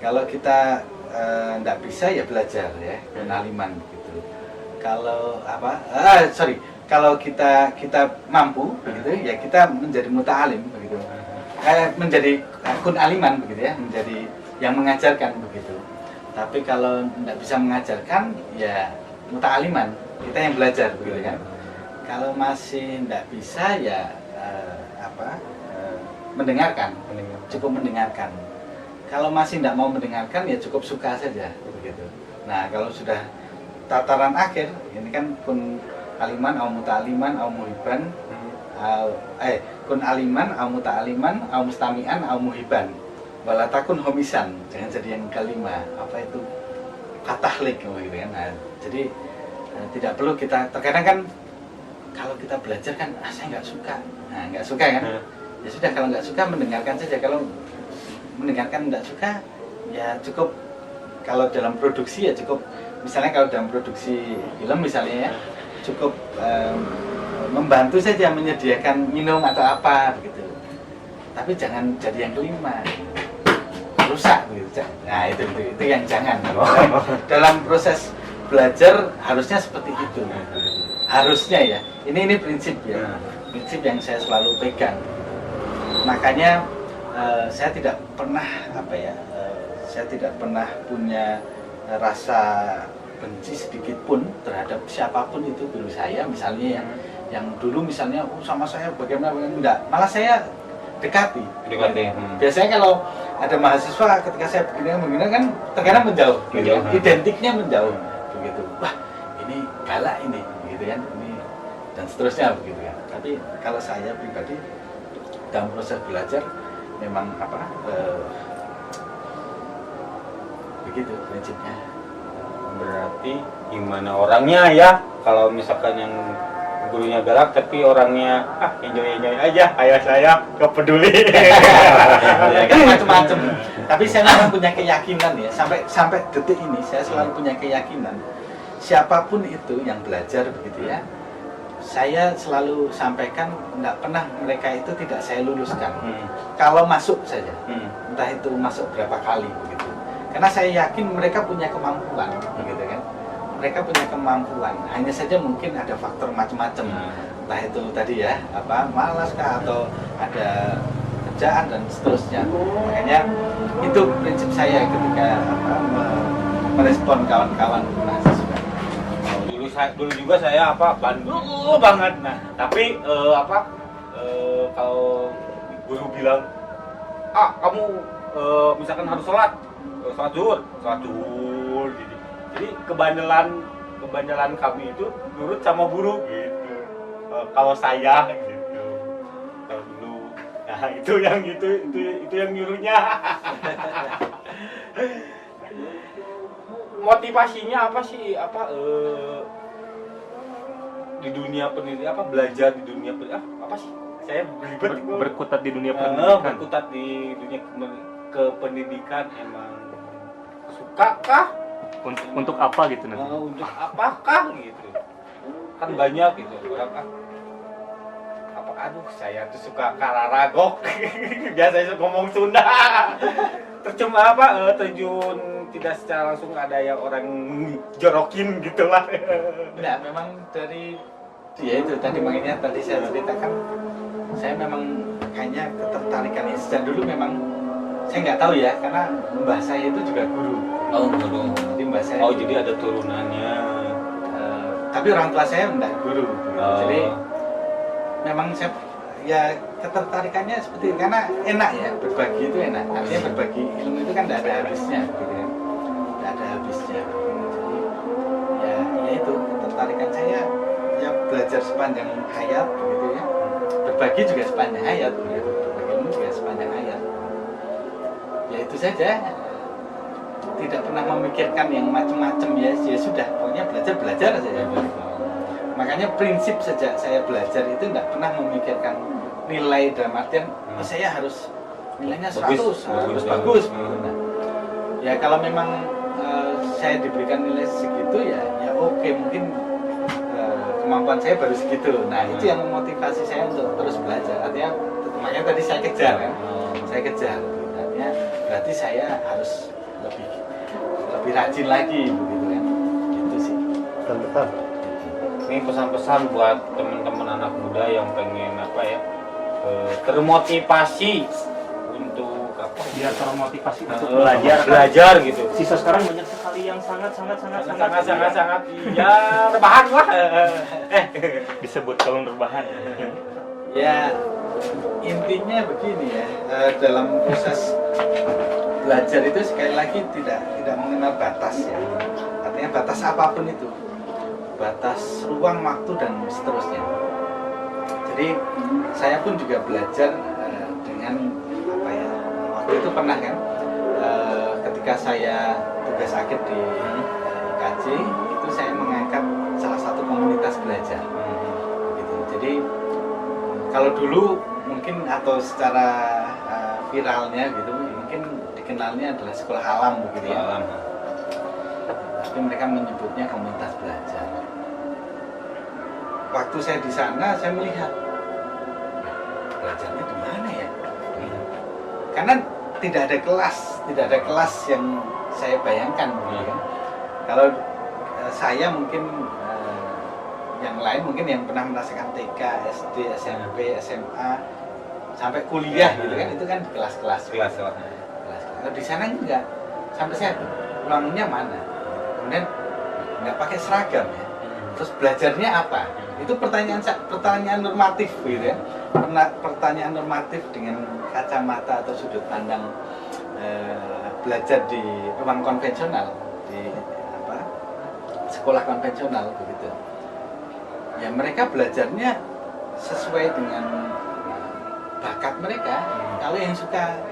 Kalau kita nggak bisa ya belajar ya, penaliman gitu. Kalau kalau kita mampu begitu ya kita menjadi muta'alim begitu. Menjadi kun aliman begitu ya, menjadi yang mengajarkan begitu. Tapi kalau nggak bisa mengajarkan ya muta'aliman, kita yang belajar begitu kan. Kalau masih nggak bisa ya mendengarkan, cukup mendengarkan. Kalau masih tidak mau mendengarkan ya cukup suka saja begitu. Nah kalau sudah tataran akhir ini kan kun aliman au muta'aliman au muhibban kun aliman au muta'aliman au mustami'an au muhibban wala takun homisan, jangan jadi yang kelima apa itu katahlik gitu kan. Nah, jadi tidak perlu kita terkadang kan kalau kita belajar kan saya nggak suka, nah nggak suka kan ya sudah, kalau nggak suka mendengarkan saja. Kalau mendengarkan nggak suka ya cukup, kalau dalam produksi ya cukup, misalnya kalau dalam produksi film misalnya ya cukup membantu saja menyediakan minum atau apa begitu, tapi jangan jadi yang kelima rusak begitu. Nah itu yang jangan. Dalam proses belajar harusnya seperti itu, harusnya ya, ini prinsip ya, prinsip yang saya selalu pegang. Makanya saya tidak pernah saya tidak pernah punya rasa benci sedikit pun terhadap siapapun itu guru saya misalnya yang dulu misalnya sama saya bagaimana, enggak, malah saya dekati. Biasanya kalau ada mahasiswa ketika saya begini kan terkadang menjauh, gitu. Identiknya menjauh begitu. Wah ini galak ini, gitu kan, ini dan seterusnya begitu kan. Tapi kalau saya pribadi dalam proses belajar memang begitu prinsipnya. Berarti gimana orangnya ya, kalau misalkan yang gurunya galak tapi orangnya enjoy aja kayak saya, gak peduli. Ya kan macam-macam. Tapi saya memang punya keyakinan ya, sampai detik ini saya selalu punya keyakinan siapapun itu yang belajar begitu ya, saya selalu sampaikan tidak pernah mereka itu tidak saya luluskan. Kalau masuk saja, entah itu masuk berapa kali begitu. Karena saya yakin mereka punya kemampuan, begitu kan. Mereka punya kemampuan. Hanya saja mungkin ada faktor macam-macam. Entah itu tadi ya, malas kah atau ada kerjaan dan seterusnya. Makanya itu prinsip saya ketika merespon kawan-kawan mahasiswa. Dulu juga saya bandel banget. Nah, tapi kalau guru bilang, kamu misalkan harus sholat zuhur gitu. Jadi kebandelan kami itu nurut sama guru gitu. Kalau saya gitu. Kalau dulu, nah itu yang nyuruhnya. Motivasinya apa sih? Di dunia pendidikan, belajar di dunia pendidikan, apa sih? Saya berkutat di dunia pendidikan. Berkutat di dunia kependidikan, emang suka kah? Untuk apa gitu nanti? Untuk apakah gitu? Kan banyak gitu orang saya tuh suka kararagok. Biasanya ngomong Sunda. Tercuma terjun tidak secara langsung, ada yang orang jorokin gitulah. Nah, memang dari dia itu tadi, makanya tadi saya ceritakan, saya memang kayaknya ketertarikan sejak dulu memang saya nggak tahu ya, karena mbah saya itu juga guru. Guru. Jadi mbah saya. Jadi ada turunannya. Tapi orang tua saya enggak guru. Jadi memang saya ya ketertarikannya seperti itu, karena enak ya, berbagi itu enak. Artinya berbagi ilmu itu kan tidak ada habisnya, gitu kan. Tidak ada habisnya. Jadi ya itu ketertarikan saya ya, belajar sepanjang hayat begitu ya. Berbagi juga sepanjang hayat, begitu. Berbagi ilmu juga sepanjang hayat. Ya itu saja. Tidak pernah memikirkan yang macam-macam ya sudah, pokoknya belajar saja. Makanya prinsip sejak saya belajar itu tidak pernah memikirkan nilai dalam artian saya harus nilainya 100, harus bagus. Nah, ya kalau memang saya diberikan nilai segitu ya oke, mungkin kemampuan saya baru segitu. Nah itu yang memotivasi saya untuk terus belajar. Artinya makanya tadi saya kejar kan, saya kejar. Artinya berarti saya harus lebih lebih rajin lagi begitu kan. Itu sih. Betul. Ini pesan-pesan buat teman-teman anak muda yang pengen apa ya, termotivasi untuk apa? Biar termotivasi untuk Belajar, belajar. belajar gitu. Sisa sekarang banyak sekali yang sangat Ya rebahan lah. disebut tahun rebahan. Ya intinya begini ya, dalam proses belajar itu sekali lagi tidak mengenal batas ya. Artinya batas apapun itu, batas ruang, waktu dan seterusnya. Jadi saya pun juga belajar dengan apa ya, waktu itu pernah kan ketika saya tugas akhir di IKJ itu saya mengangkat salah satu komunitas belajar gitu. Jadi kalau dulu mungkin atau secara viralnya gitu mungkin dikenalnya adalah sekolah alam begitu ya. Alam. Tapi mereka menyebutnya komunitas belajar. Waktu saya di sana saya melihat belajarnya di mana ya? Karena tidak ada kelas yang saya bayangkan gitu kan. Kalau saya mungkin yang lain mungkin yang pernah merasakan TK, SD, SMP, SMA sampai kuliah gitu kan, itu kan di kelas-kelas. Kelas. Kalau di sana enggak, sampai saya ruangnya mana? Kemudian nggak pakai seragam ya. Terus belajarnya apa? Itu pertanyaan normatif gitu ya. Pertanyaan normatif dengan kacamata atau sudut pandang belajar di ruang konvensional, di sekolah konvensional begitu. Ya mereka belajarnya sesuai dengan bakat mereka. Kalau yang suka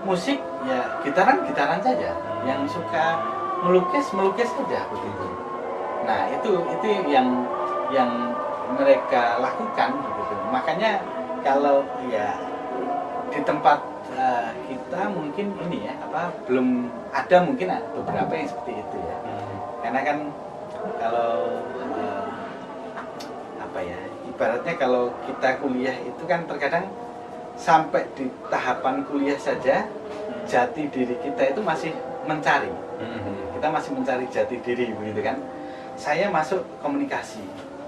musik ya gitaran saja, yang suka melukis saja begitu. Nah itu yang mereka lakukan begitu. Makanya kalau ya di tempat kita mungkin ini ya belum ada mungkin beberapa yang seperti itu ya. Karena kan kalau ibaratnya kalau kita kuliah itu kan terkadang sampai di tahapan kuliah saja jati diri kita itu masih mencari. Kita masih mencari jati diri begitu kan. Saya masuk komunikasi,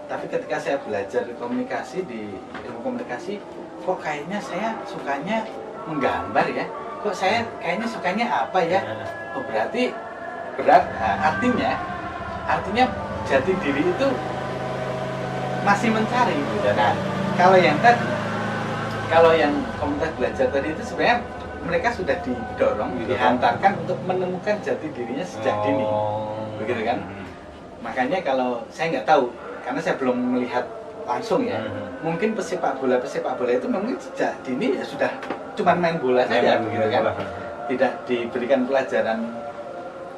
tapi ketika saya belajar komunikasi di ilmu komunikasi, kok kayaknya saya sukanya menggambar ya. Kok saya kayaknya sukanya apa ya? Oh berarti artinya jati diri itu masih mencari gitu. Nah, kalau yang komunitas belajar tadi itu sebenarnya mereka sudah didorong, dihantarkan untuk menemukan jati dirinya sejak dini, begitu kan? Makanya kalau saya nggak tahu, karena saya belum melihat langsung ya, mungkin pesepak bola itu mungkin sejak dini ya sudah cuma main bola saja, begitu kan? Tidak diberikan pelajaran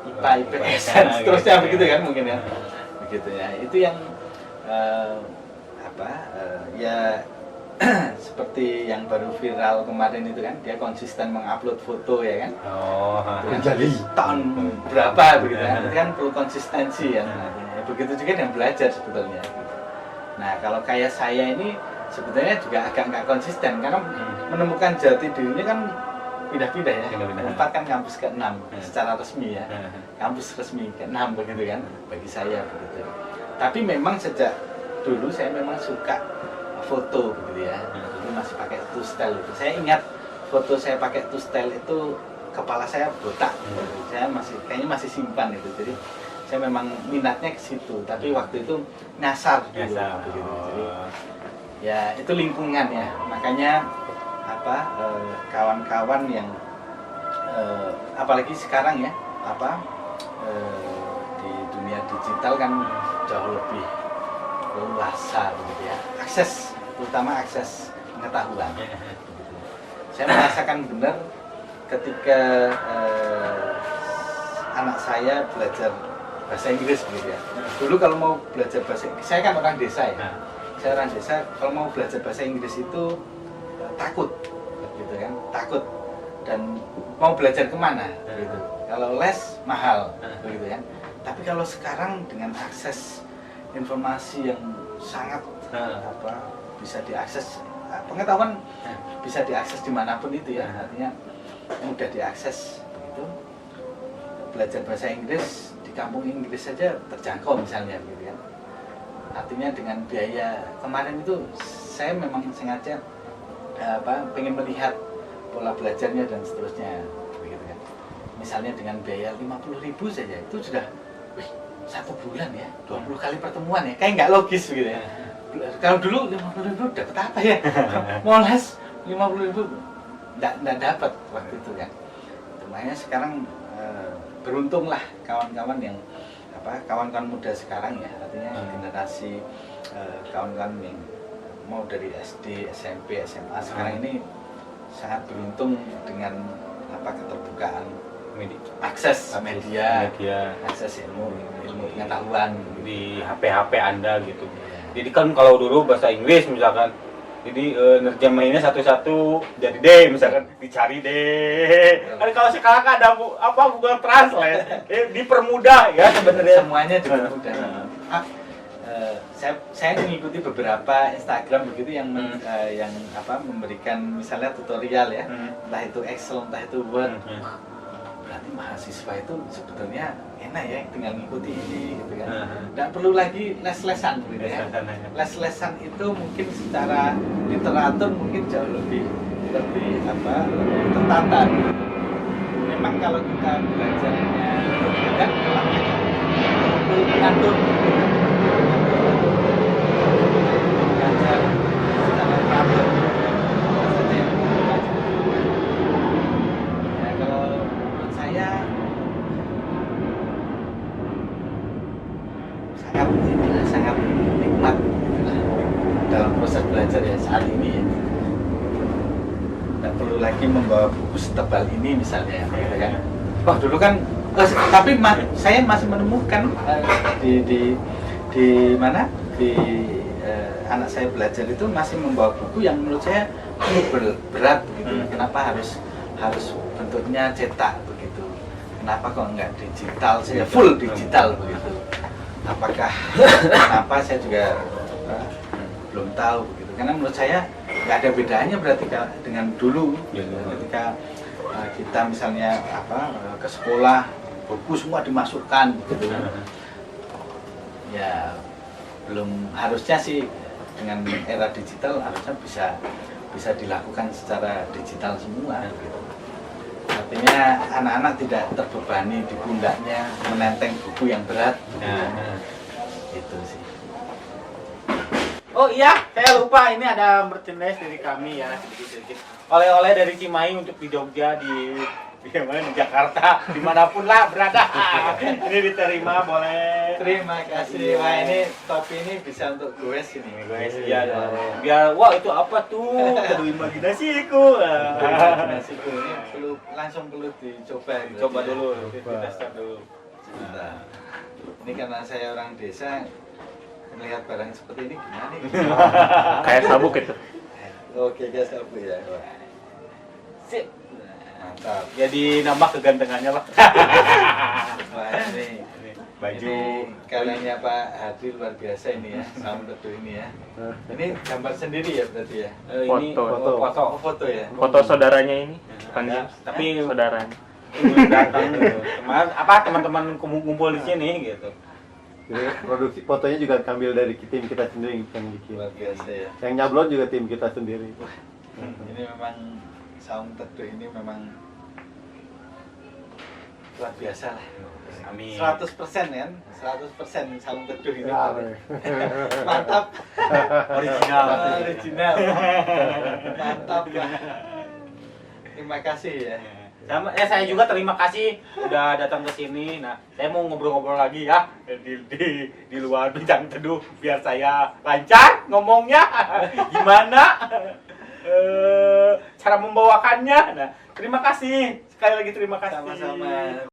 IPA, IPS dan seterusnya begitu kan mungkin ya, begitu ya. Itu yang ya seperti yang baru viral kemarin itu kan, dia konsisten mengupload foto ya kan. Jadi tahun berapa begitu kan, itu kan perlu konsistensi ya. Nah, begitu juga yang belajar sebetulnya. Nah kalau kayak saya ini sebetulnya juga agak nggak konsisten karena menemukan jati dirinya kan pindah-pindah ya. Empat kan kampus ke-6 secara resmi ya, kampus resmi ke-6 begitu kan bagi saya begitu. Tapi memang sejak dulu saya memang suka foto begitu ya. Dulu masih pakai two-style itu. Saya ingat foto saya pakai two-style itu kepala saya botak. Saya kayaknya masih simpan itu. Jadi saya memang minatnya ke situ. Tapi waktu itu nyasar dulu begitu. Jadi ya itu lingkungan ya. Makanya kawan-kawan yang apalagi sekarang ya di dunia digital kan jauh lebih luasa begitu ya, terutama akses pengetahuan. Saya merasakan benar ketika anak saya belajar bahasa Inggris begitu ya. Dulu kalau mau belajar bahasa Inggris, saya kan orang desa ya. Saya orang desa, kalau mau belajar bahasa Inggris itu takut, gitu kan, takut dan mau belajar kemana, gitu. Kalau les mahal, begitu kan. Tapi kalau sekarang dengan akses informasi yang sangat bisa diakses, pengetahuan bisa diakses dimanapun itu ya, artinya mudah diakses begitu. belajar bahasa Inggris di kampung Inggris saja terjangkau misalnya gitu kan. Artinya dengan biaya kemarin itu saya memang sengaja pengen melihat pola belajarnya dan seterusnya begitu kan. Misalnya dengan biaya 50.000 saja itu sudah 1 bulan ya, 20 kali pertemuan ya, kayak nggak logis gitu ya. Kalau dulu 50.000 dapat apa ya? Mau les 50.000 nggak dapat waktu itu kan. Makanya sekarang beruntunglah kawan-kawan yang kawan-kawan muda sekarang ya, artinya generasi kawan-kawan yang mau dari SD, SMP, SMA sekarang ini sangat beruntung dengan keterbukaan akses media, akses ilmu pengetahuan di HP Anda gitu. Jadi kan kalau dulu bahasa Inggris misalkan, jadi nerjemahinnya satu-satu jadi D misalkan, dicari D. Kan kalau sekarang ada Google Translate, dipermudah ya sebenarnya. Semuanya dipermudah. Saya mengikuti beberapa Instagram begitu yang memberikan misalnya tutorial ya, entah itu Excel, entah itu Word. Berarti mahasiswa itu sebetulnya enak ya tinggal ngikuti ini gitu kan. Nggak perlu lagi les-lesan gitu ya. Les-lesan itu mungkin secara literatur mungkin jauh lebih tertata. Memang kalau kita belajarnya kan perlu mengatur belajar secara teratur. Sangat nikmat dalam proses belajar ya saat ini ya. Tidak perlu lagi membawa buku setebal ini misalnya gitu kan. Oh dulu kan tapi saya masih menemukan di mana anak saya belajar itu masih membawa buku yang menurut saya berat gitu. Kenapa harus bentuknya cetak begitu? Kenapa kok enggak digital saja, full digital begitu? Kenapa saya juga belum tahu begitu. Karena menurut saya nggak ada bedanya berarti dengan dulu ketika kita misalnya ke sekolah buku semua dimasukkan gitu. Ya belum, harusnya sih dengan era digital harusnya bisa dilakukan secara digital semua gitu. Artinya anak-anak tidak terbebani di pundaknya menenteng buku yang berat. Itu sih. Oh iya, saya lupa ini ada merchandise dari kami ya, sedikit-sedikit. Oleh-oleh dari Cimahi untuk di Jogja, di Jakarta, dimanapun lah berada. Ini diterima, boleh. Terima kasih. Wah ini topi ini bisa untuk goes ini. Goes ya. Biar wah itu apa tuh? Aduh imajinasiku. Imajinasiku ini langsung perlu dicoba. Coba dulu, diteskan dulu. Nah, ini karena saya orang desa, melihat barang seperti ini gimana nih? Kayak sabuk itu. Oke guys, sabuk ya. Sip. Mantap. Jadi nambah kegantengannya lah. Wah ini baju kaliannya Pak Hadi luar biasa ini ya, Saung Teduh ini ya. Ini gambar sendiri ya berarti ya? Ini Foto ya. Foto saudaranya ini, bukan dia, tapi saudaranya. datang kemarin teman-teman ngumpul di sini gitu. Jadi produksi fotonya juga ambil dari tim kita sendiri yang bikin. Luar biasa ya. Yang nyablon juga tim kita sendiri. Ini memang Saung Teduh ini memang luar biasa lah. Amin. 100% kan? 100% Saung Teduh ini. Ya, Mantap. Original. Original. Mantap lah. Terima kasih ya. Saya juga terima kasih udah datang ke sini. Nah, saya mau ngobrol-ngobrol lagi ya di luar bincang teduh biar saya lancar ngomongnya. Gimana cara membawakannya? Nah, terima kasih sekali lagi, terima kasih. Sama-sama.